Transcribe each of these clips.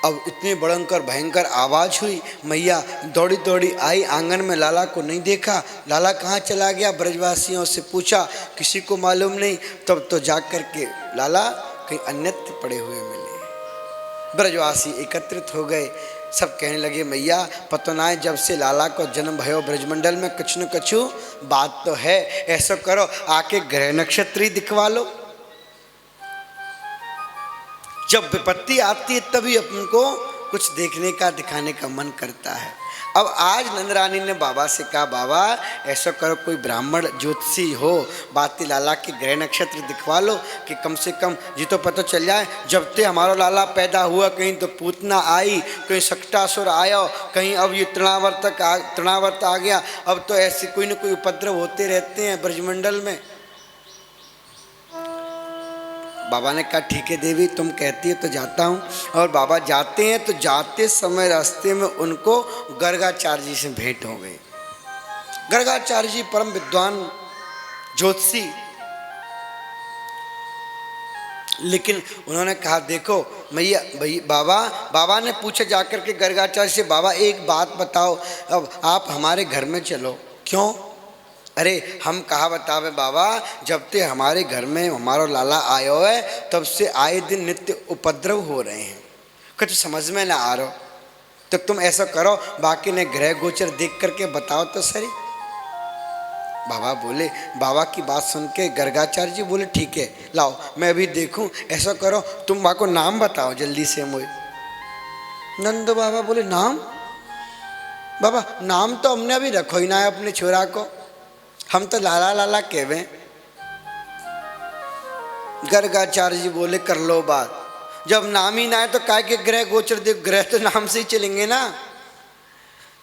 अब इतनी भयंकर भयंकर आवाज हुई, मैया दौड़ी दौड़ी आई आंगन में, लाला को नहीं देखा। लाला कहाँ चला गया? ब्रजवासियों से पूछा, किसी को मालूम नहीं। तब तो जाग करके लाला कहीं अन्यत्र पड़े हुए मिले। ब्रजवासी एकत्रित हो गए, सब कहने लगे, मैया पतो ना है जब से लाला को जन्म भयो ब्रजमंडल में कुछ न कछु बात तो है। ऐसा करो आके ग्रह नक्षत्र ही दिखवा लो, जब विपत्ति आती है तभी अपन को कुछ देखने का दिखाने का मन करता है। अब आज नंद रानी ने बाबा से कहा, बाबा ऐसा करो कोई ब्राह्मण ज्योतिषी हो, बाती लाला के ग्रह नक्षत्र दिखवा लो कि कम से कम जी तो पता चल जाए। जब ते हमारा लाला पैदा हुआ कहीं तो पूतना आई, कहीं सक्टासुर आया, कहीं अब ये तृणावर्त आ गया। अब तो ऐसे कोई न कोई उपद्रव होते रहते हैं ब्रजमंडल में। बाबा ने कहा ठीक है देवी, तुम कहती है तो जाता हूँ। और बाबा जाते हैं तो जाते समय रास्ते में उनको गर्गाचार्य जी से भेंट हो गई। गर्गाचार्य जी परम विद्वान ज्योतिषी, लेकिन उन्होंने कहा देखो मैया बाबा ने पूछा जाकर के गर्गाचार्य से, बाबा एक बात बताओ, अब आप हमारे घर में चलो। क्यों? अरे हम कहा बतावे बाबा, जब ते हमारे घर में हमारा लाला आयो है तब से आए दिन नित्य उपद्रव हो रहे हैं, कुछ समझ में ना आ रहा। तो तुम ऐसा करो बाकी ने ग्रह गोचर देख करके बताओ तो सही। बाबा बोले, बाबा की बात सुन के गर्गाचार्य जी बोले ठीक है लाओ मैं अभी देखूं। ऐसा करो तुम बाबा को नाम बताओ जल्दी से मुझे। नंद बाबा बोले नाम? बाबा नाम तो हमने अभी रखो ही ना है अपने छोरा को, हम तो लाला लाला कहवे। गर्गाचार्य जी बोले कर लो बात, जब नाम ही ना है तो काय के ग्रह गोचर देव, ग्रह तो नाम से ही चलेंगे ना।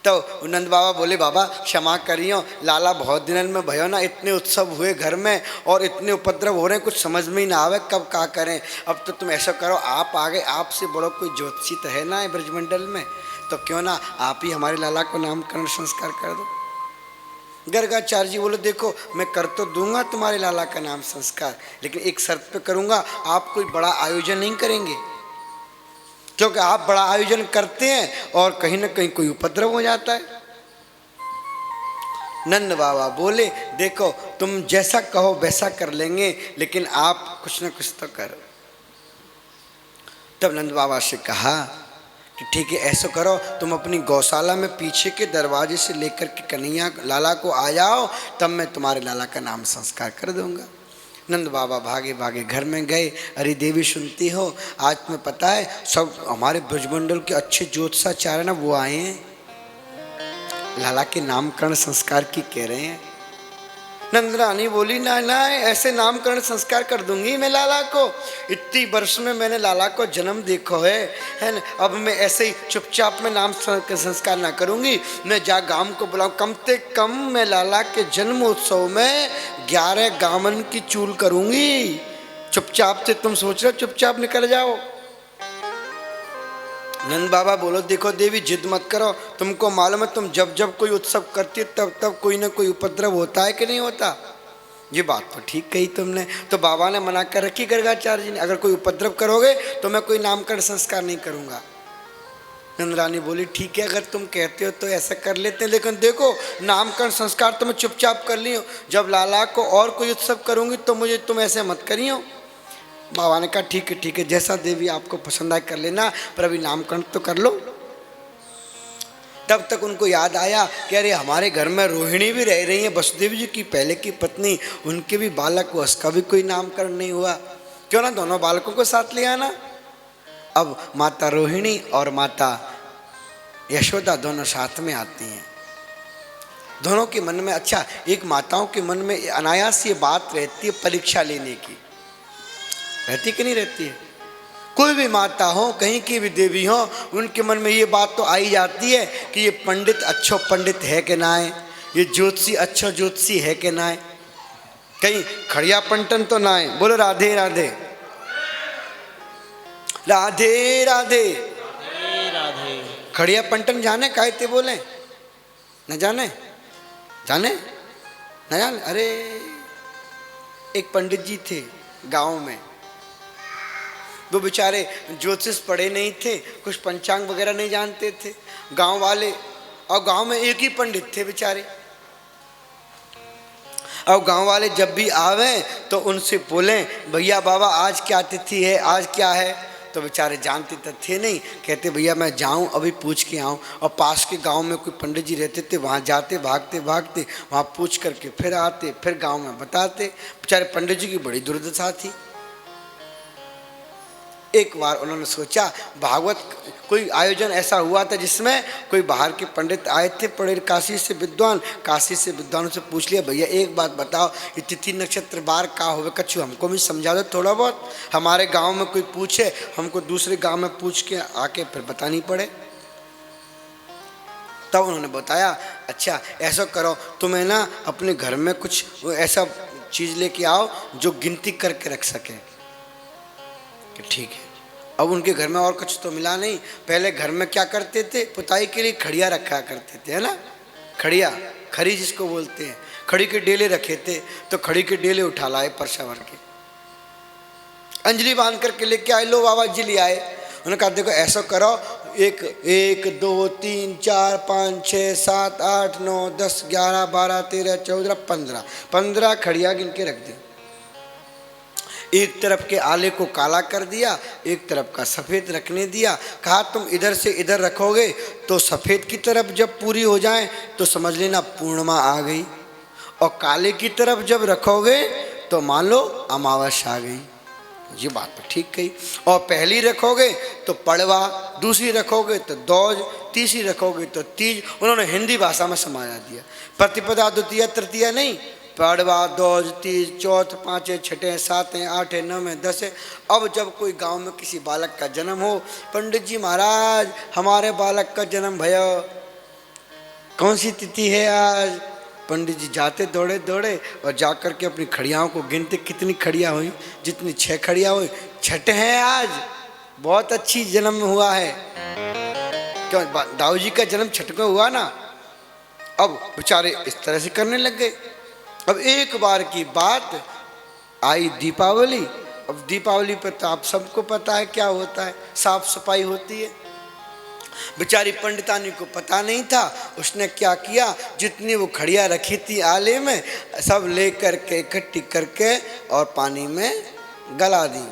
तो नंद बाबा बोले बाबा क्षमा करियो, लाला बहुत दिनों में भयो ना, इतने उत्सव हुए घर में और इतने उपद्रव हो रहे हैं, कुछ समझ में ही ना आवे कब क्या करें। अब तो तुम ऐसा करो, आप आ गए, आपसे बड़ो कोई ज्योतिषी तो है ना ब्रजमंडल में, तो क्यों ना आप ही हमारे लाला को नामकरण संस्कार कर दो। गर्गाचार्य जी बोले देखो मैं कर तो दूंगा तुम्हारे लाला का नाम संस्कार, लेकिन एक शर्त पे करूंगा, आप कोई बड़ा आयोजन नहीं करेंगे, क्योंकि आप बड़ा आयोजन करते हैं और कहीं ना कहीं कोई उपद्रव हो जाता है। नंद बाबा बोले देखो तुम जैसा कहो वैसा कर लेंगे, लेकिन आप कुछ ना कुछ तो करो। तब नंद बाबा से कहा कि ठीक है ऐसा करो, तुम अपनी गौशाला में पीछे के दरवाजे से लेकर के कन्हैया लाला को आ जाओ, तब मैं तुम्हारे लाला का नाम संस्कार कर दूंगा। नंद बाबा भागे भागे घर में गए। अरे देवी सुनती हो, आज तुम्हें पता है सब हमारे ब्रजमंडल के अच्छे ज्योतिषाचार्य ना वो आए हैं, लाला के नामकरण संस्कार की कह रहे हैं। नंद रानी बोली ना ना ऐसे नामकरण संस्कार कर दूंगी मैं लाला को, इतनी वर्ष में मैंने लाला को जन्म देखो है ना, अब मैं ऐसे ही चुपचाप में नाम संस्कार ना करूंगी, मैं जा गांव को बुलाऊं, कम से कम मैं लाला के जन्म उत्सव में 11 गामन की चूल करूंगी। चुपचाप से तुम सोच रहे हो चुपचाप निकल जाओ। नंद बाबा बोलो देखो देवी जिद मत करो, तुमको मालूम है तुम जब जब कोई उत्सव करती तब तब कोई ना कोई उपद्रव होता है कि नहीं होता। ये बात तो ठीक कही तुमने। तो बाबा ने मना कर रखी गर्गाचार्य जी ने, अगर कोई उपद्रव करोगे तो मैं कोई नामकरण संस्कार नहीं करूंगा। नंद रानी बोली ठीक है अगर तुम कहते हो तो ऐसा कर लेते हैं, लेकिन देखो नामकरण संस्कार तो मैं चुपचाप कर ली हूँ, जब लाला को और कोई उत्सव करूंगी तो मुझे तुम ऐसे मत करियो। बाबा ने कहा ठीक है जैसा देवी आपको पसंद आए कर लेना, पर अभी नामकरण तो कर लो। तब तक उनको याद आया कि अरे हमारे घर में रोहिणी भी रह रही है, वसुदेव जी की पहले की पत्नी, उनके भी बालक हुआ, उसका भी कोई नामकरण नहीं हुआ, क्यों ना दोनों बालकों को साथ ले आना। अब माता रोहिणी और माता यशोदा दोनों साथ में आती हैं। दोनों के मन में, अच्छा एक माताओं के मन में अनायास ये बात रहती है परीक्षा लेने की, रहती कि नहीं रहती है? कोई भी माता हो कहीं की भी देवी हो, उनके मन में ये बात तो आई जाती है कि ये पंडित अच्छो पंडित है कि ना है, ये ज्योतिषी अच्छो ज्योतिषी है कि ना है, कहीं खड़िया पंटन तो ना है। बोलो राधे राधे राधे राधे राधे। खड़िया पंटन जाने कहते बोले न जाने जाने न जाने। अरे एक पंडित जी थे गांव में, वो बेचारे ज्योतिष पढ़े नहीं थे, कुछ पंचांग वगैरह नहीं जानते थे, गांव वाले, और गांव में एक ही पंडित थे बेचारे। और गांव वाले जब भी आवे तो उनसे बोलें भैया बाबा आज क्या तिथि है, आज क्या है, तो बेचारे जानते तो थे नहीं, कहते भैया मैं जाऊं अभी पूछ के आऊं। और पास के गांव में कोई पंडित जी रहते थे, वहां जाते भागते भागते वहां पूछ करके फिर आते, फिर गांव में बताते। बेचारे पंडित जी की बड़ी दुर्दशा थी। एक बार उन्होंने सोचा भागवत कोई आयोजन ऐसा हुआ था जिसमें कोई बाहर के पंडित आए थे, पढ़े काशी से विद्वान, काशी से विद्वानों से पूछ लिया भैया एक बात बताओ, ये तिथि नक्षत्र बार का होवे, कछु हमको भी समझा दो थोड़ा बहुत, हमारे गांव में कोई पूछे हमको दूसरे गांव में पूछ के आके फिर बतानी पड़े। तब उन्होंने बताया अच्छा ऐसा करो तुम्हें ना अपने घर में कुछ ऐसा चीज़ लेके आओ जो गिनती करके रख सके। ठीक है। अब उनके घर में और कुछ तो मिला नहीं, पहले घर में क्या करते थे, पुताई के लिए खड़िया रखा करते थे, है ना, खड़िया, खड़ी जिसको बोलते हैं, खड़ी के डेले रखे थे, तो खड़ी के डेले उठा लाए परसा भर के, अंजलि बांध करके लेके आए, लो बाबा जी ले आए। उन्होंने कहा देखो ऐसा करो, एक 2 3 4 5 6 7 8 9 10 11 12 13 14 15 खड़िया गिन के रख दी। एक तरफ के आले को काला कर दिया, एक तरफ का सफ़ेद रखने दिया। कहा तुम इधर से इधर रखोगे तो सफ़ेद की तरफ जब पूरी हो जाए तो समझ लेना पूर्णिमा आ गई, और काले की तरफ जब रखोगे तो मान लो अमावस्या आ गई। ये बात तो ठीक कही। और पहली रखोगे तो पड़वा, दूसरी रखोगे तो दौज, तीसरी रखोगे तो तीज। उन्होंने हिंदी भाषा में समाया दिया, प्रतिपदा द्वितीया तृतीया नहीं, पड़वा, दौज, तीज, चौथ, पाँचें, छठें, सातें, आठें, नवें, दसें। अब जब कोई गांव में किसी बालक का जन्म हो, पंडित जी महाराज हमारे बालक का जन्म भया, कौन सी तिथि है आज। पंडित जी जाते दौड़े दौड़े और जाकर के अपनी खड़ियाओं को गिनते, कितनी खड़ियाँ हुई, जितनी 6 खड़ियाँ हुई, छठ हैं आज, बहुत अच्छी जन्म हुआ है। क्यों दाऊ जी का जन्म छठ को हुआ ना। अब बेचारे इस तरह से करने लग गए। अब एक बार की बात आई दीपावली। अब दीपावली पर तो आप सबको पता है क्या होता है, साफ सफाई होती है। बेचारी पंडितानी को पता नहीं था, उसने क्या किया, जितनी वो खड़िया रखी थी आले में सब ले करके इकट्ठी करके और पानी में गला दी।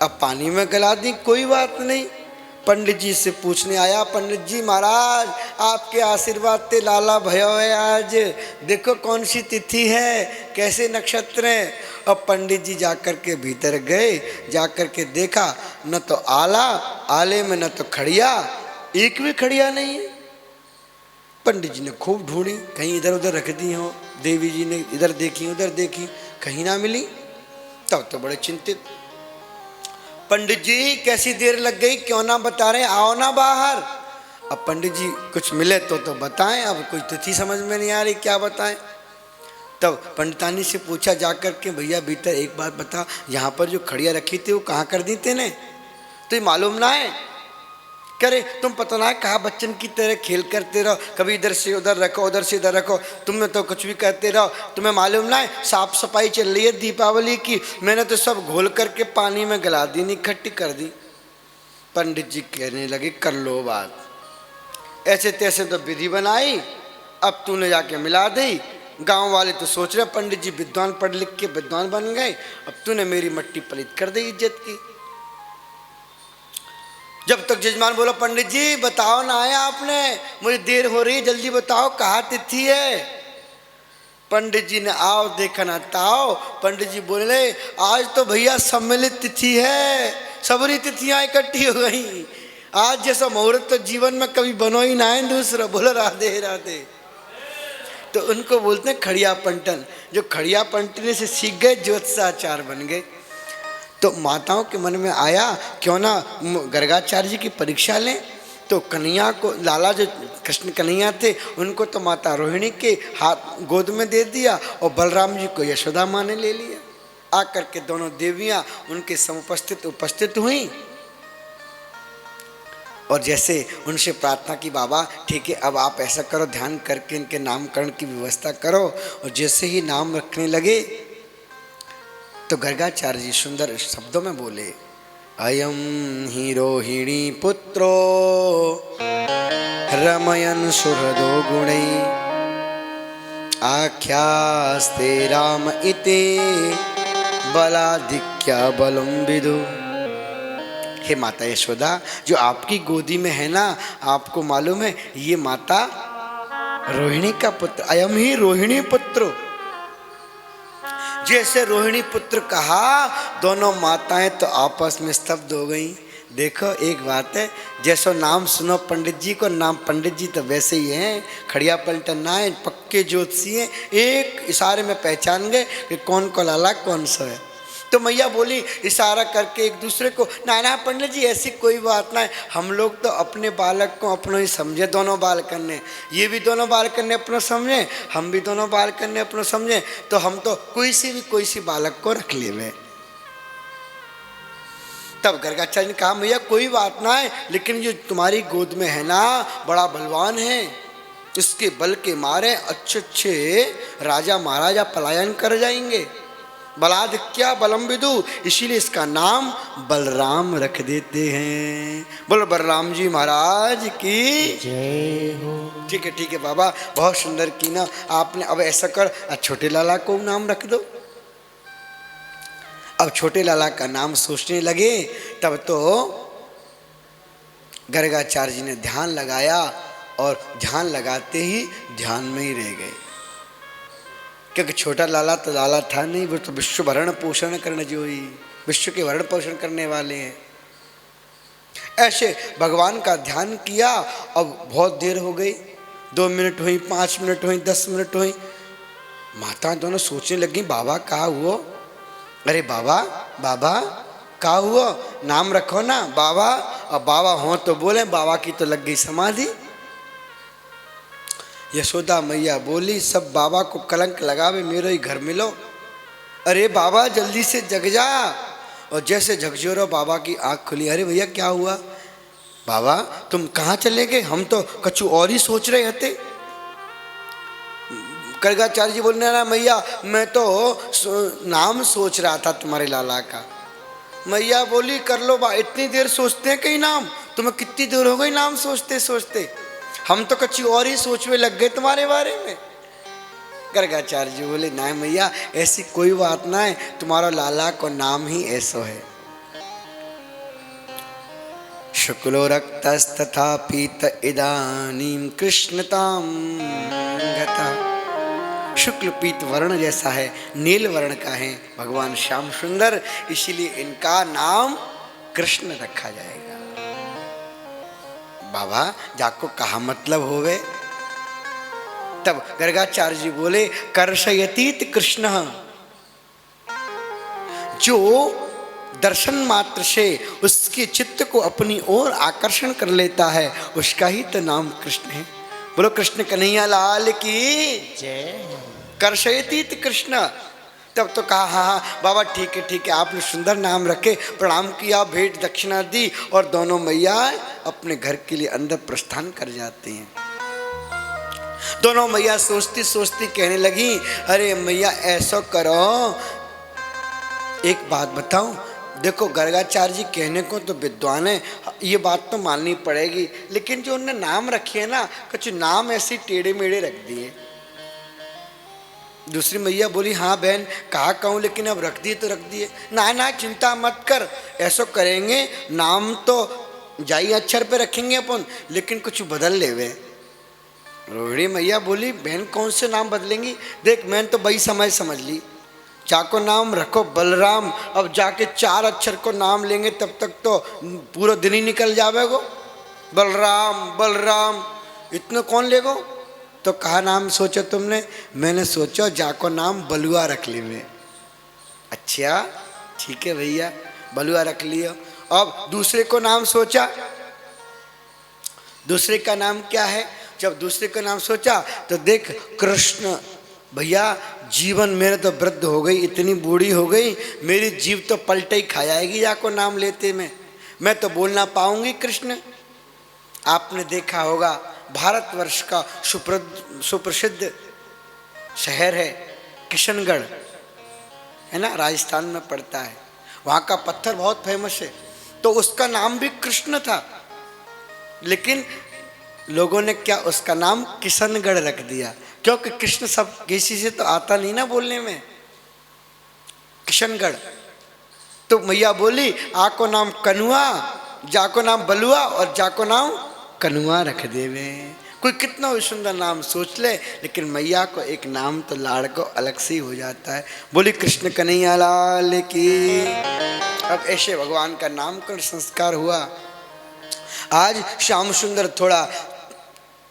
अब पानी में गला दी कोई बात नहीं, पंडित जी से पूछने आया, पंडित जी महाराज आपके आशीर्वाद ते लाला भयो है आज, देखो कौन सी तिथि है, कैसे नक्षत्र हैं। अब पंडित जी जाकर के भीतर गए, जाकर के देखा न तो आला, आले में न तो खड़िया, एक भी खड़िया नहीं है। पंडित जी ने खूब ढूंढी, कहीं इधर उधर रख दी हो, देवी जी ने इधर देखी उधर देखी, कहीं ना मिली। तब तो बड़े चिंतित, पंडित जी कैसी देर लग गई, क्यों ना बता रहे, आओ ना बाहर। अब पंडित जी कुछ मिले तो बताएं, अब कोई तिथि समझ में नहीं आ रही क्या बताएं। तब पंडितानी से पूछा जाकर के, भैया भीतर एक बात बता, यहाँ पर जो खड़िया रखी थी वो कहाँ कर दी तेने, तो ये मालूम ना है। करे तुम पता ना है कहाँ बच्चन की तरह खेल करते रहो, कभी इधर से उधर रखो उधर से इधर रखो, तुम्हें तो कुछ भी करते रहो, तुम्हें मालूम ना है साफ सफाई चल रही है दीपावली की, मैंने तो सब घोल करके पानी में गला दी, नहीं इकट्ठी कर दी। पंडित जी कहने लगे कर लो बात, ऐसे तैसे तो विधि बनाई, अब तूने जाके मिला दी। गांव वाले तो सोच रहे पंडित जी विद्वान पढ़ लिख के विद्वान बन गए, अब तूने मेरी मट्टी पलीत कर दी इज्जत की। जब तक जजमान बोला पंडित जी बताओ ना आया आपने, मुझे देर हो रही, जल्दी बताओ कहाँ तिथि है। पंडित जी ने आओ देखा ना ताओ, पंडित जी बोले आज तो भैया सम्मिलित तिथि है, सबरी तिथियां इकट्ठी हो गई, आज जैसा मुहूर्त तो जीवन में कभी बनो ही ना है दूसरा। बोलो राधे राधे। तो उनको बोलते हैं खड़िया पंटन, जो खड़िया पंटने से सीख गए ज्योतिषाचार्य बन गए। तो माताओं के मन में आया क्यों ना गर्गाचार्य जी की परीक्षा लें। तो कन्हैया को, लाला जो कृष्ण कन्हैया थे उनको तो माता रोहिणी के हाथ गोद में दे दिया, और बलराम जी को यशोदा माँ ने ले लिया। आकर के दोनों देवियाँ उनके समुपस्थित उपस्थित हुई, और जैसे उनसे प्रार्थना की बाबा ठीक है अब आप ऐसा करो, ध्यान करके इनके नामकरण की व्यवस्था करो। और जैसे ही नाम रखने लगे तो गर्गाचार्य जी सुंदर शब्दों में बोले, अयम ही रोहिणी पुत्रो रमयन सुहृदो गुणै आख्यास्ते राम इति बलाधिक्या बलम विदु। हे माता यशोदा, जो आपकी गोदी में है ना, आपको मालूम है ये माता रोहिणी का पुत्र, अयम ही रोहिणी पुत्र। जैसे रोहिणी पुत्र कहा, दोनों माताएं तो आपस में स्तब्ध हो गई। देखो एक बात है, जैसो नाम सुनो पंडित जी को, नाम पंडित जी तो वैसे ही हैं, खड़िया पलटन ना है, पक्के ज्योतिषी हैं, एक इशारे में पहचान गए कि कौन को लाला कौन सा है। तो मैया बोली इशारा करके एक दूसरे को, नाना पंडित जी ऐसी कोई बात ना है, हम लोग तो अपने बालक को अपनों ही समझे, दोनों बालक ने, ये भी दोनों बालक ने अपना समझे, हम भी दोनों बालक ने अपना समझे, तो हम तो कोई सी बालक को रख ले। तब गर्गाचार्य ने कहा, मैया कोई बात ना है, लेकिन जो तुम्हारी गोद में है ना, बड़ा बलवान है, इसके बल के मारे अच्छे अच्छे राजा महाराजा पलायन कर जाएंगे। बलाधिक्या बलम विदु, इसीलिए इसका नाम बलराम रख देते हैं। बोलो बलराम जी महाराज की जय हो। ठीक है बाबा, बहुत सुंदर की ना आपने। अब ऐसा कर, छोटे लाला को नाम रख दो। अब छोटे लाला का नाम सोचने लगे, तब तो गर्गाचार्य जी ने ध्यान लगाया, और ध्यान लगाते ही ध्यान में ही रह गए, क्योंकि छोटा लाला तो लाला था नहीं, वो तो विश्व भरण पोषण करने जो ही विश्व के भरण पोषण करने वाले हैं। ऐसे भगवान का ध्यान किया। अब बहुत देर हो गई, 2 मिनट हुई, 5 मिनट हुई, 10 मिनट हुई। माता दोनों सोचने लगी, बाबा कहा हुआ? अरे बाबा कहा हुआ, नाम रखो ना बाबा। अब बाबा हो तो बोले, बाबा की तो लग गई समाधि। यशोदा मैया बोली, सब बाबा को कलंक लगावे, मेरे ही घर मिलो। अरे बाबा जल्दी से जग जा। और जैसे झकझोरो बाबा की आँख खुली। अरे भैया क्या हुआ? बाबा तुम कहाँ चले गए? हम तो कछु और ही सोच रहे थे। गर्गाचार्य जी बोलने ना, मैया मैं तो नाम सोच रहा था तुम्हारे लाला का। मैया बोली, कर लो बा, इतनी देर सोचते हैं कहीं नाम? तुम्हें कितनी देर हो गई नाम सोचते सोचते? हम तो कच्ची और ही सोचने लग गए तुम्हारे बारे में। गर्गाचार्य जी बोले, ना मैया ऐसी कोई बात ना है, तुम्हारा लाला को नाम ही ऐसो है। शुक्लो रक्तस्तथा पीत इदानीं कृष्णतां गता। शुक्ल पीत वर्ण जैसा है, नील वर्ण का है भगवान श्याम सुंदर, इसीलिए इनका नाम कृष्ण रखा जाएगा। बाबा जाको कहा मतलब होवे? तब गर्गाचार्य जी बोले, कर्षयतीत कृष्ण, जो दर्शन मात्र से उसके चित्त को अपनी ओर आकर्षण कर लेता है, उसका ही तो नाम कृष्ण है। बोलो कृष्ण कन्हैया लाल की जय। कर्षयतीत कृष्ण। तब तो कहा, हाँ बाबा ठीक है, आपने सुंदर नाम रखे, प्रणाम किया, भेंट दक्षिणा दी, और दोनों मैया अपने घर के लिए अंदर प्रस्थान कर जाते हैं। दोनों मैया सोचती सोचती कहने लगी, अरे मैया ऐसा करो, एक बात बताऊं, देखो गर्गाचार्य जी कहने को तो विद्वान है, ये बात तो माननी पड़ेगी, लेकिन जो उन्होंने नाम रखे है ना, कुछ नाम ऐसे टेढ़े मेढ़े रख दिए। दूसरी मैया बोली, हाँ बहन कहा कहूँ, लेकिन अब रख दिए तो रख दिए। ना चिंता मत कर, ऐसा करेंगे, नाम तो जाई अक्षर पे रखेंगे अपन, लेकिन कुछ बदल लेवे। रोहिणी मैया बोली, बहन कौन से नाम बदलेंगी? देख मैंने तो बड़ी समझ ली, जाको नाम रखो बलराम। अब जाके 4 अक्षर को नाम लेंगे तब तक तो पूरा दिन ही निकल जावेगो। बलराम इतने कौन लेगो? तो कहा नाम सोचो तुमने? मैंने सोचो जाको नाम बलुआ रख ली मैं। अच्छा ठीक है भैया, बलुआ रख लियो। अब दूसरे को नाम सोचा, दूसरे का नाम क्या है? जब दूसरे का नाम सोचा तो देख कृष्ण। भैया जीवन मेरे तो वृद्ध हो गई, इतनी बूढ़ी हो गई, मेरी जीव तो पलटे ही खा जाएगी जाको नाम लेते में, मैं तो बोल ना पाऊंगी कृष्ण। आपने देखा होगा भारतवर्ष का सुप्रसिद्ध शहर है किशनगढ़। है ना, राजस्थान में पड़ता है। वहाँ का पत्थर बहुत फेमस है। तो उसका नाम भी कृष्ण था, लेकिन लोगों ने क्या उसका नाम किशनगढ़ रख दिया, क्योंकि कृष्ण सब किसी से तो आता नहीं ना बोलने में, किशनगढ़। तो मैया बोली आको नाम कनुआ, जाको नाम बलुआ और जाको नाम कनुआ रख देवे। कोई कितना भी सुंदर नाम सोच ले, लेकिन मैया को एक नाम तो लाड़ को अलग से ही हो जाता है। बोली कृष्ण कन्हैया लाल की। अब ऐसे भगवान का नामकरण संस्कार हुआ। आज श्याम सुंदर थोड़ा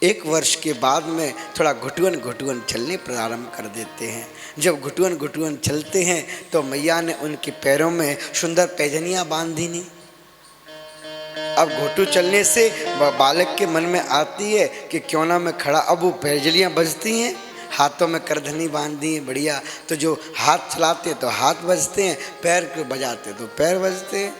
1 वर्ष के बाद में थोड़ा घुटुअन घुटुअन चलने प्रारंभ कर देते हैं। जब घुटुअन घुटुअन चलते हैं तो मैया ने उनके पैरों में सुंदर पैजनियाँ बांधी नहीं। अब घुटू चलने से बालक के मन में आती है कि क्यों ना मैं खड़ा, अब वो पैजलियाँ बजती हैं, हाथों में करधनी बांधी है बढ़िया, तो जो हाथ चलाते तो हाथ बजते हैं, पैर को बजाते तो पैर बजते हैं।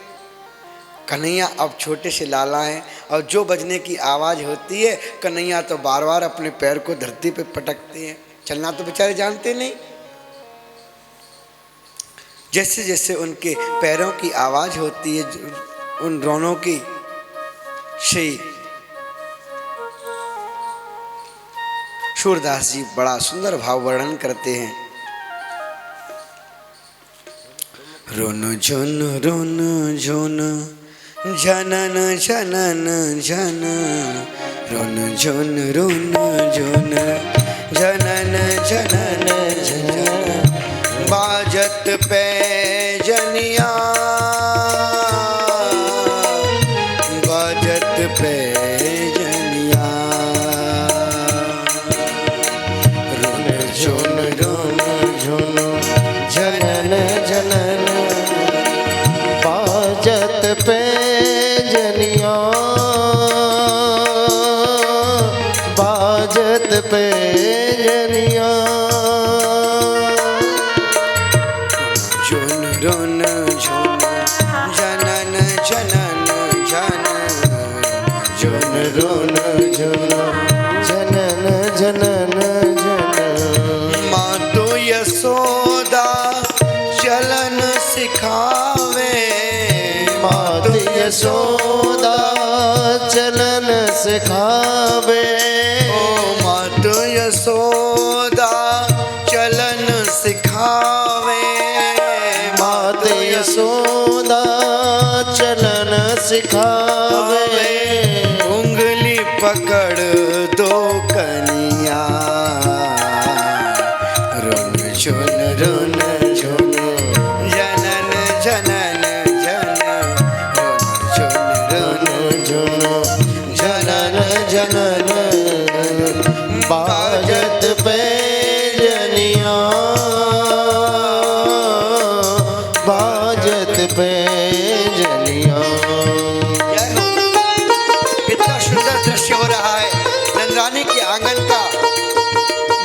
कन्हैया अब छोटे से लाला हैं और जो बजने की आवाज़ होती है कन्हैया तो बार बार अपने पैर को धरती पे पटकते हैं। चलना तो बेचारे जानते नहीं। जैसे जैसे उनके पैरों की आवाज़ होती है, उन रोनों की, श्री सूरदास जी बड़ा सुंदर भाव वर्णन करते हैं। रोन झुन जनन जनन जन, रोन झुन जनन जनन जन, बाजत पैजनिया, बाजत पैजनिया, रोन झुन जनन जनन, बाजत पैजनिया, बाजत पैजनिया, झुन रोन झुन जनन जनन जन, झुन रोन झुन जनन जनन जन, माँ तो यशोदा चलन सिखावे, मात यशोदा चलन सिखावे, ओ माँ तो यशोदा चलन सिखावे, मात यशोदा चलन सिखावे, उंगली पकड़ दो कनिया, रोन झुन जनन जनन जन, रोन झुन जनन जनन, बाजत पैजनिया, बाजत पैजनिया। कितना सुंदर दृश्य हो रहा है। नंदरानी के आंगन का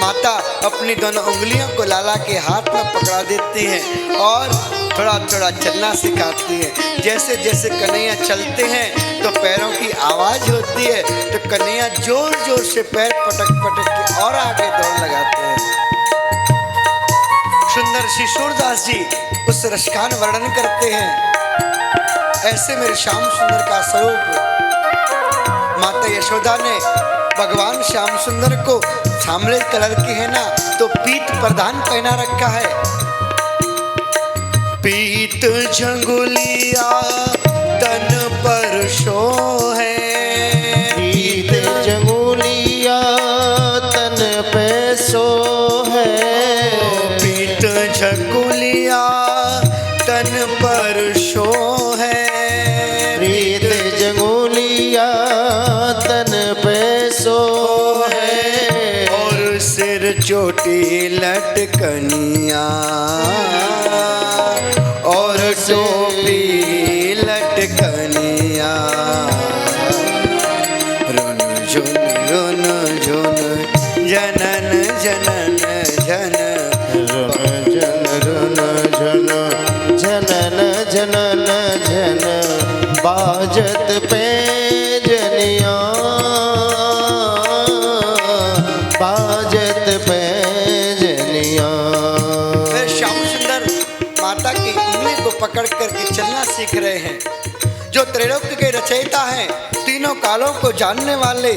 माता अपनी दोनों उंगलियों को लाला के हाथ में पकड़ा देती हैं और थोड़ा थोड़ा चलना सिखाती है। जैसे जैसे कन्हैया चलते हैं तो पैरों की आवाज़ होती है, तो कन्हैया जोर जोर से पैर पटक पटक के और आगे दौड़ लगाते हैं। सुंदर श्री सूरदास जी उस रसखान वर्णन करते हैं। ऐसे मेरे श्याम सुंदर का स्वरूप माता यशोदा ने भगवान श्याम सुंदर को सांवले कलर के है ना, तो पीत प्रधान पहना रखा है। पीत झंगुलिया तन पर शोहे, पीत जंगुलिया तन पे सोहे, पीत झंगुलिया तन पर शोहे, प्रीत जंगुलिया तन पे सोहे, और सिर चोटी लटकनिया, और टोपी लटकनिया, रुन झुन जनन जनन जन, रुन झुन जनन जनन जन, बाजत पैजनिया, बाजत पैजनिया। श्याम सुंदर पकड़ करके चलना सीख रहे हैं। जो त्रैलोक्य के रचयिता हैं, तीनों कालों को जानने वाले,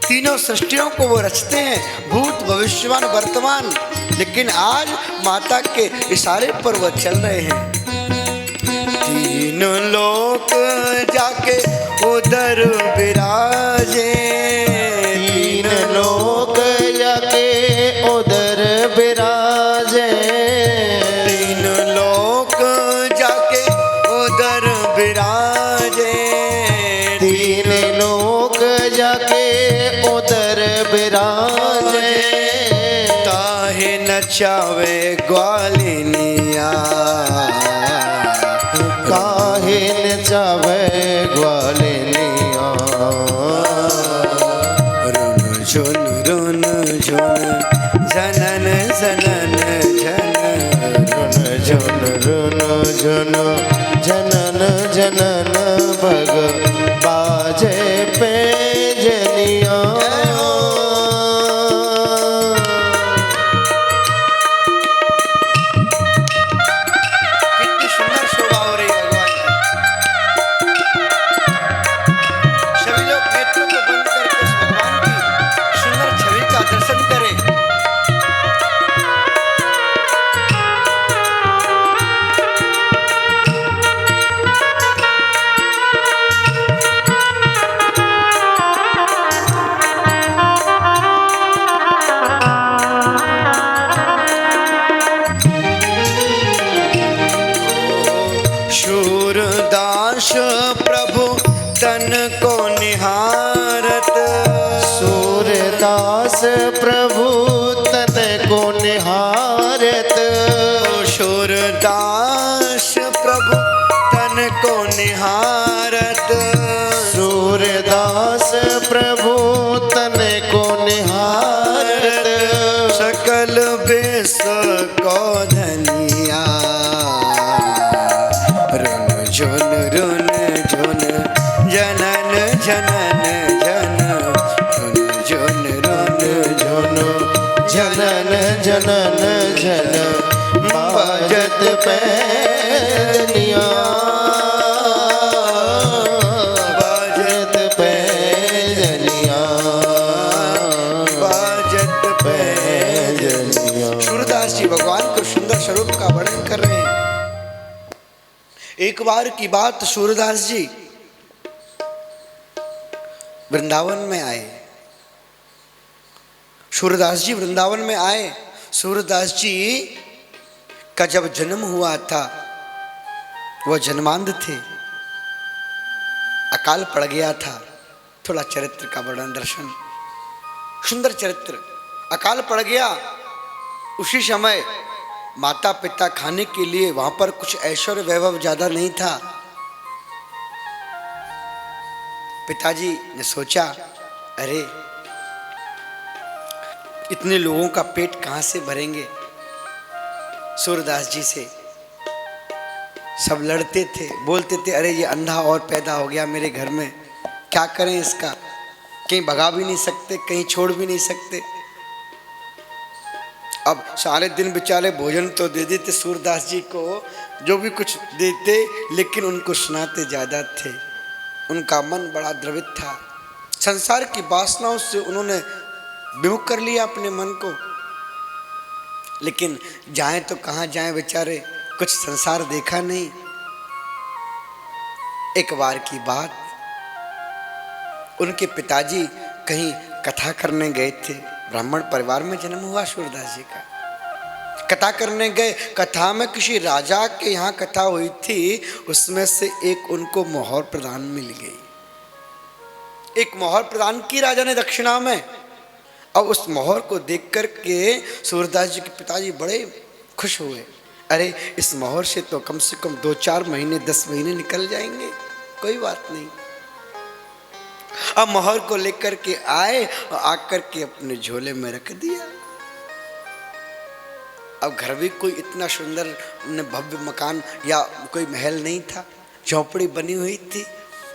तीनों सृष्टियों को वो रचते हैं, भूत भविष्यवान वर्तमान। लेकिन आज माता के इशारे पर वो चल रहे हैं। तीनों लोक जाके उधर विराजे, तीन लोक जाके उधर विराजे, तीन लोक जाके उधर विराजे, तीन लोक जाके उधर विराजे, ताहे नचावे ग्वालिनिया, काहे नचावे ग्वालिनिया, रुन झुन रुन झुन झनन झनन झन, रुन झुन रुन झुन जनन जनन भग बाजे पे जनिया। कितनी सुंदर शोभा हो रही है भगवान की। सभी लोग नेत्रों को बंद करके उस भगवान की सुंदर छवि का दर्शन करें। शूरदास प्रभु तन को निहारत, सूरदास प्रभु तन को निहारत, शूरदास प्रभु तन को निहारत, सूरदास प्रभु तन को निहारत, सकल विश्व को धनिया, रुन झुन रुन झुन जनन जनन जन, रुन झुन रुन झुन जनन जनन जन बाजत पैनिया, बाजत पैजनिया, बाजत पैजनिया। सूरदास जी भगवान को सुंदर स्वरूप का वर्णन कर रहे हैं। एक बार की बात, सूरदास जी वृंदावन में आए। सूरदास जी वृंदावन में आए। सूरदास जी का जब जन्म हुआ था, वह जन्मांध थे, अकाल पड़ गया था। थोड़ा चरित्र का वर्णन दर्शन, सुंदर चरित्र। अकाल पड़ गया, उसी समय माता पिता खाने के लिए, वहां पर कुछ ऐश्वर्य वैभव ज्यादा नहीं था। पिताजी ने सोचा, अरे इतने लोगों का पेट कहां से भरेंगे। सूरदास जी से सब लड़ते थे, बोलते थे, अरे ये अंधा और पैदा हो गया मेरे घर में, क्या करें इसका, कहीं भगा भी नहीं सकते, कहीं छोड़ भी नहीं सकते। अब सारे दिन बेचारे भोजन तो दे देते सूरदास जी को, जो भी कुछ देते, लेकिन उनको सुनाते ज्यादा थे। उनका मन बड़ा द्रवित था, संसार की वासनाओं से उन्होंने विमुख कर लिया अपने मन को। लेकिन जाएं तो कहाँ जाएं बेचारे, कुछ संसार देखा नहीं। एक बार की बात, उनके पिताजी कहीं कथा करने गए थे। ब्राह्मण परिवार में जन्म हुआ सूरदास जी का। कथा करने गए, कथा में किसी राजा के यहाँ कथा हुई थी, उसमें से एक उनको मोहर प्रदान मिल गई। एक मोहर प्रदान की राजा ने दक्षिणा में। अब उस मोहर को देख कर के सूरदास जी के पिताजी बड़े खुश हुए। अरे इस मोहर से तो कम से कम 2-4 महीने 10 महीने निकल जाएंगे, कोई बात नहीं। अब मोहर को लेकर के आए और आकर के अपने झोले में रख दिया। अब घर भी कोई इतना सुंदर भव्य मकान या कोई महल नहीं था, झोपड़ी बनी हुई थी।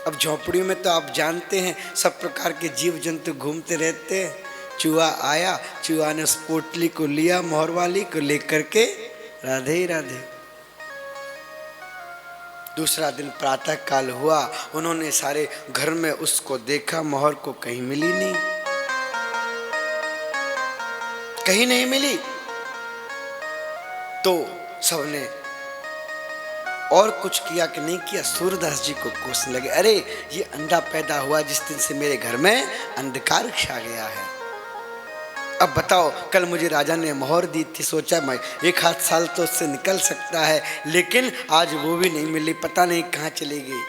अब झोपड़ी में तो आप जानते हैं सब प्रकार के जीव जंतु घूमते रहते हैं। चूहा आया, चूहा ने उस पोटली को लिया, मोहर वाली को लेकर के राधे राधे। दूसरा दिन प्रातः काल हुआ, उन्होंने सारे घर में उसको देखा, मोहर को कहीं मिली नहीं, कहीं नहीं मिली। तो सबने और कुछ किया कि नहीं किया, सूरदास जी को कोसने लगे, अरे ये अंधा पैदा हुआ जिस दिन से मेरे घर में अंधकार छा गया है। अब बताओ, कल मुझे राजा ने मोहर दी थी, सोचा मैं 1 साल तो उससे निकल सकता है, लेकिन आज वो भी नहीं मिली, पता नहीं कहाँ चली गई।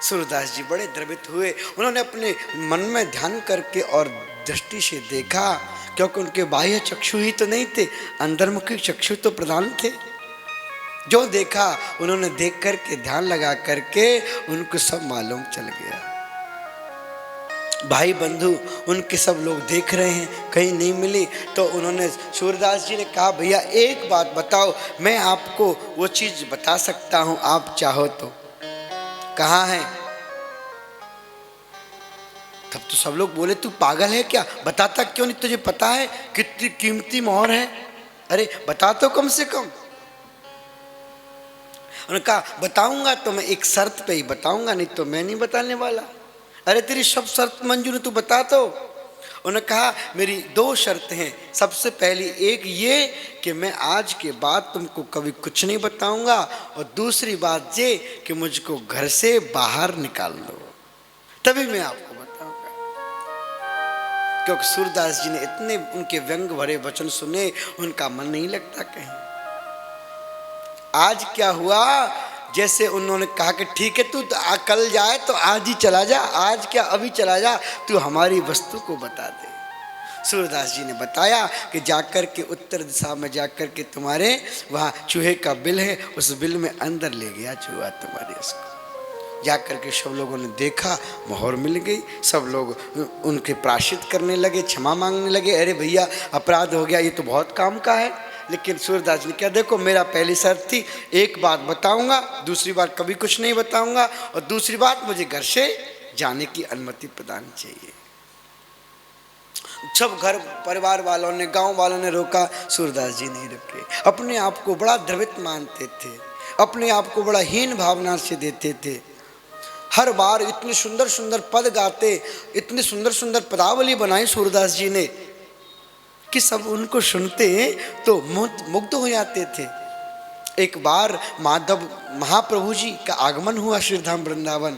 सूरदास जी बड़े द्रवित हुए, उन्होंने अपने मन में ध्यान करके और दृष्टि से देखा, क्योंकि उनके बाह्य चक्षु ही तो नहीं थे, अंतर्मुखी चक्षु तो प्रधान थे। जो देखा उन्होंने देख करके ध्यान लगा करके उनको सब मालूम चल गया। भाई बंधु उनके सब लोग देख रहे हैं, कहीं नहीं मिली। तो उन्होंने सूरदास जी ने कहा, भैया एक बात बताओ, मैं आपको वो चीज बता सकता हूं, आप चाहो तो। कहाँ है? तब तो सब लोग बोले, तू पागल है क्या, बताता क्यों नहीं, तुझे पता है कितनी कीमती मोहर है, अरे बता तो कम से कम। उन्होंने कहा, बताऊंगा तो मैं एक शर्त पे ही बताऊंगा, नहीं तो मैं नहीं बताने वाला। अरे तेरी सब शर्त मंजूर है, तू बता तो। उन्होंने कहा, मेरी 2 शर्तें हैं। सबसे पहली एक ये कि मैं आज के बाद तुमको कभी कुछ नहीं बताऊंगा, और दूसरी बात ये कि मुझको घर से बाहर निकाल दो, तभी मैं आपको बताऊंगा। क्योंकि सूरदास जी ने इतने उनके व्यंग भरे वचन सुने, उनका मन नहीं लगता कहीं। आज क्या हुआ, जैसे उन्होंने कहा कि ठीक है तू कल जाए तो आज ही चला जा, आज क्या अभी चला जा, तू हमारी वस्तु को बता दे। सूरदास जी ने बताया कि जाकर के उत्तर दिशा में जाकर के तुम्हारे वहाँ चूहे का बिल है, उस बिल में अंदर ले गया चूहा तुम्हारे। उसको जाकर के सब लोगों ने देखा, मोहर मिल गई। सब लोग उनके प्रायश्चित करने लगे, क्षमा मांगने लगे, अरे भैया अपराध हो गया, ये तो बहुत काम का है। लेकिन सूरदास जी ने क्या, देखो मेरा पहली शर्त थी, एक बात बताऊंगा, दूसरी बार कभी कुछ नहीं बताऊंगा, और दूसरी बात मुझे घर से जाने की अनुमति प्रदान चाहिए। सब घर परिवार वालों ने, गांव वालों ने रोका, सूरदास जी नहीं रुके। अपने आप को बड़ा द्रवित मानते थे, अपने आप को बड़ा हीन भावना से देते थे। हर बार इतने सुंदर सुंदर पद गाते, इतने सुंदर सुंदर पदावली बनाई सूरदास जी ने कि सब उनको सुनते तो मुग्ध हो जाते थे। एक बार माधव महाप्रभु जी का आगमन हुआ श्रीधाम वृंदावन।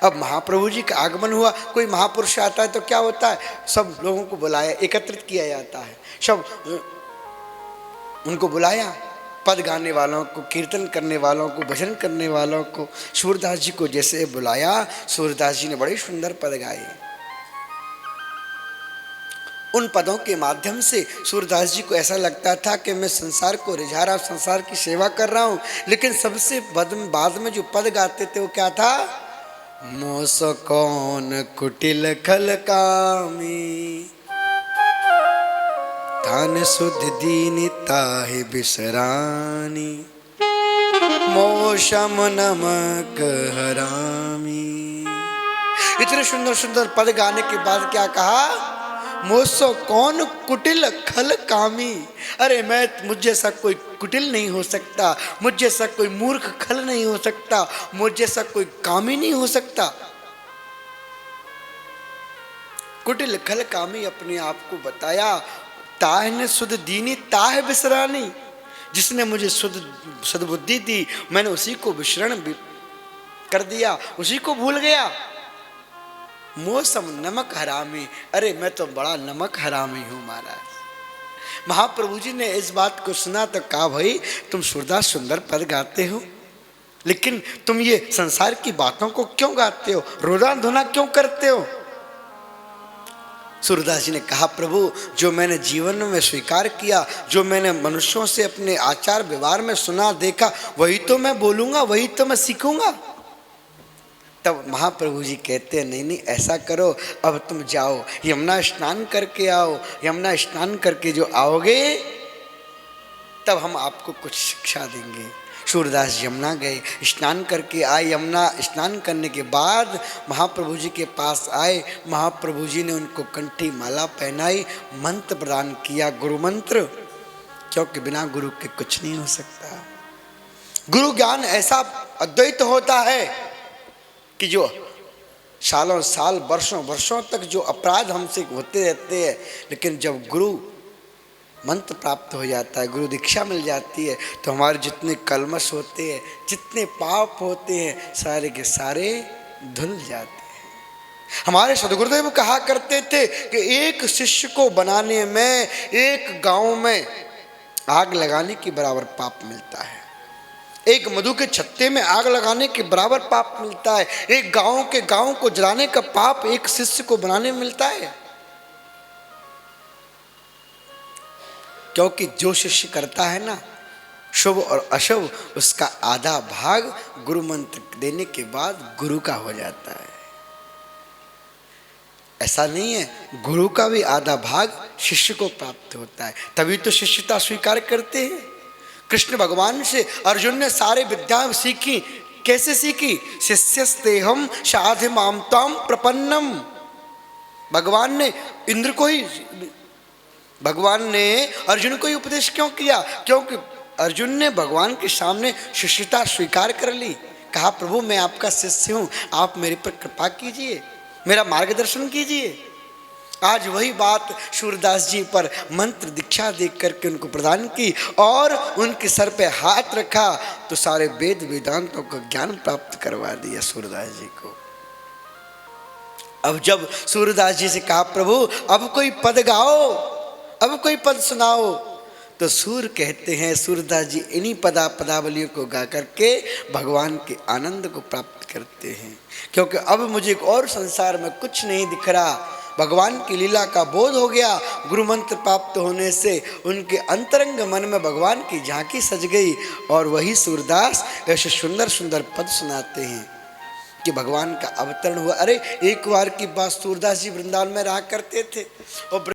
अब महाप्रभु जी का आगमन हुआ, कोई महापुरुष आता है तो क्या होता है, सब लोगों को बुलाया, एकत्रित किया जाता है, सब उनको बुलाया, पद गाने वालों को, कीर्तन करने वालों को, भजन करने वालों को। सूरदास जी को जैसे बुलाया, सूरदास जी ने बड़े सुंदर पद गाए। उन पदों के माध्यम से सूरदास जी को ऐसा लगता था कि मैं संसार को रिझा रहा, संसार की सेवा कर रहा हूँ। लेकिन सबसे बाद में जो पद गाते थे वो क्या था, मोस कौन कुटिल खल कामी, तान सुध दीन ताहि बिसरानी, मोशम नमक हरामी। इतने सुंदर सुंदर पद गाने के बाद क्या कहा, मोसो कौन कुटिल खल कामी, अरे मैं मुझ जैसा कोई कुटिल नहीं हो सकता, मुझ जैसा कोई मूर्ख खल नहीं हो सकता, मुझ जैसा कोई कामी नहीं हो सकता। कुटिल खल कामी अपने आप को बताया। ताह ने सुध दीनी ताह विसरानी, जिसने मुझे सद्बुद्धि दी मैंने उसी को विसरण कर दिया, उसी को भूल गया। मौसम नमक हरामी, अरे मैं तो बड़ा नमक हरामी हूँ महाराज। महाप्रभु जी ने इस बात को सुना तो कहा, भाई तुम सूरदास सुंदर पद गाते हो, लेकिन तुम ये संसार की बातों को क्यों गाते हो, रोना धोना क्यों करते हो। सूरदास जी ने कहा, प्रभु जो मैंने जीवन में स्वीकार किया, जो मैंने मनुष्यों से अपने आचार व्यवहार में सुना देखा, वही तो मैं बोलूँगा, वही तो मैं सीखूँगा। तब महाप्रभु जी कहते हैं, नहीं नहीं ऐसा करो, अब तुम जाओ यमुना स्नान करके आओ, यमुना स्नान करके जो आओगे तब हम आपको कुछ शिक्षा देंगे। सूरदास यमुना गए, स्नान करके आए। यमुना स्नान करने के बाद महाप्रभु जी के पास आए। महाप्रभु जी ने उनको कंठी माला पहनाई, मंत्र प्रदान किया, गुरु मंत्र, क्योंकि बिना गुरु के कुछ नहीं हो सकता। गुरु ज्ञान ऐसा अद्वैत होता है कि जो सालों साल वर्षों वर्षों तक जो अपराध हमसे होते रहते हैं, लेकिन जब गुरु मंत्र प्राप्त हो जाता है, गुरु दीक्षा मिल जाती है, तो हमारे जितने कलमश होते हैं, जितने पाप होते हैं, सारे के सारे धुल जाते हैं। हमारे सदगुरुदेव कहा करते थे कि एक शिष्य को बनाने में एक गांव में आग लगाने के बराबर पाप मिलता है। एक मधु के छत्ते में आग लगाने के बराबर पाप मिलता है। एक गांव को जलाने का पाप एक शिष्य को बनाने में मिलता है। क्योंकि जो शिष्य करता है ना शुभ और अशुभ, उसका आधा भाग गुरु मंत्र देने के बाद गुरु का हो जाता है। ऐसा नहीं है, गुरु का भी आधा भाग शिष्य को प्राप्त होता है, तभी तो शिष्यता स्वीकार करते हैं। कृष्ण भगवान से अर्जुन ने सारे विद्या सीखी। कैसे सीखी? शिष्यस्तेहम साधमाम त्वाम प्रपन्नम। भगवान ने इंद्र को ही, भगवान ने अर्जुन को ही उपदेश क्यों किया? क्योंकि अर्जुन ने भगवान के सामने शिष्यता स्वीकार कर ली। कहा प्रभु मैं आपका शिष्य हूँ, आप मेरे पर कृपा कीजिए, मेरा मार्गदर्शन कीजिए। आज वही बात सूरदास जी पर मंत्र दीक्षा देख करके उनको प्रदान की और उनके सर पे हाथ रखा तो सारे वेद वेदांतों का ज्ञान प्राप्त करवा दिया सूरदास जी को। अब जब सूरदास जी से कहा प्रभु अब कोई पद गाओ, अब कोई पद सुनाओ, तो सूर कहते हैं सूरदास जी इन्हीं पदावलियों को गा करके भगवान के आनंद को प्राप्त करते हैं। क्योंकि अब मुझे और संसार में कुछ नहीं दिख रहा, भगवान की लीला का बोध हो गया। गुरु मंत्र प्राप्त होने से उनके अंतरंग मन में भगवान की झांकी सज गई और वही सूरदास ऐसे सुंदर सुंदर पद सुनाते हैं कि भगवान का अवतरण हुआ। अरे एक बार की बात, सूरदास जी वृंदावन में रहा करते थे और